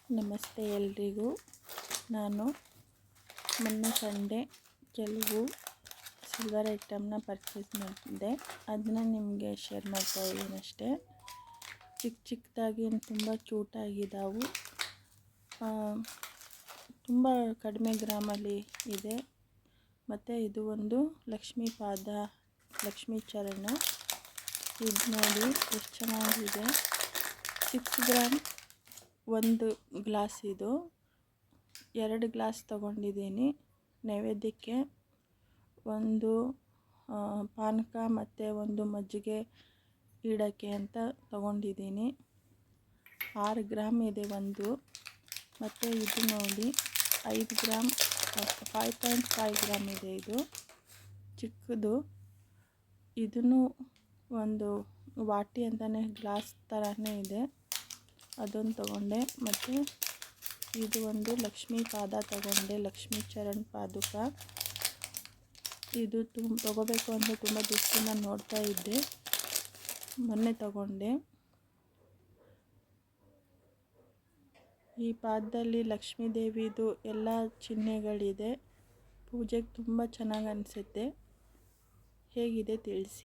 ನಮಸ್ತೆ ಎಲ್ರಿಗೂ. ನಾನು ಮೊನ್ನೆ ಸಂಡೇ ಕೆಲವು ಸಿಲ್ವರ್ ಐಟಮ್ನ ಪರ್ಚೇಸ್ ಮಾಡಿದ್ದೆ, ಅದನ್ನ ನಿಮಗೆ ಶೇರ್ ಮಾಡ್ತಾ ಇದ್ದೀನಿ ಅಷ್ಟೇ. ಚಿಕ್ಕದಾಗಿ ತುಂಬ ಕ್ಯೂಟಾಗಿದ್ದಾವೆ, ತುಂಬ ಕಡಿಮೆ ಗ್ರಾಮಲ್ಲಿ ಇದೆ. ಮತ್ತು ಇದು ಒಂದು ಲಕ್ಷ್ಮೀ ಪಾದ, ಲಕ್ಷ್ಮೀ ಚರಣ. ಇದು ನೋಡಿ ಎಷ್ಟು ಚೆನ್ನಾಗಿದೆ. 6 ಗ್ರಾಮ್ ಒಂದು ಗ್ಲಾಸ್. ಇದು 2 ಗ್ಲಾಸ್ ತಗೊಂಡಿದ್ದೀನಿ ನೈವೇದ್ಯಕ್ಕೆ. ಒಂದು ಪಾನಕ ಮತ್ತು ಒಂದು ಮಜ್ಜಿಗೆ ಇಡೋಕ್ಕೆ ಅಂತ ತಗೊಂಡಿದ್ದೀನಿ. 6 ಗ್ರಾಮ್ ಇದೆ ಒಂದು. ಮತ್ತು ಇದು ನೋಡಿ 5 ಗ್ರಾಮ್ 5.5 ಗ್ರಾಮ್ ಇದೆ. ಇದು ಚಿಕ್ಕದು. ಇದನ್ನು ಒಂದು ವಾಟಿ ಅಂತಲೇ ಗ್ಲಾಸ್ ಥರನೇ ಇದೆ, ಅದೊಂದು ತಗೊಂಡೆ. ಮತ್ತು ಇದು ಒಂದು ಲಕ್ಷ್ಮೀ ಪಾದ ತಗೊಂಡೆ, ಲಕ್ಷ್ಮೀ ಚರಣ್ ಪಾದುಕ. ಇದು ತಗೋಬೇಕು ಅಂತ ತುಂಬ ದಿವಸದಿಂದ ನೋಡ್ತಾ ಇದ್ದೆ, ಮೊನ್ನೆ ತಗೊಂಡೆ. ಈ ಪಾದದಲ್ಲಿ ಲಕ್ಷ್ಮೀ ದೇವಿದು ಎಲ್ಲ ಚಿಹ್ನೆಗಳಿದೆ. ಪೂಜೆಗೆ ತುಂಬ ಚೆನ್ನಾಗಿ ಅನಿಸುತ್ತೆ. ಹೇಗಿದೆ ತಿಳಿಸಿ.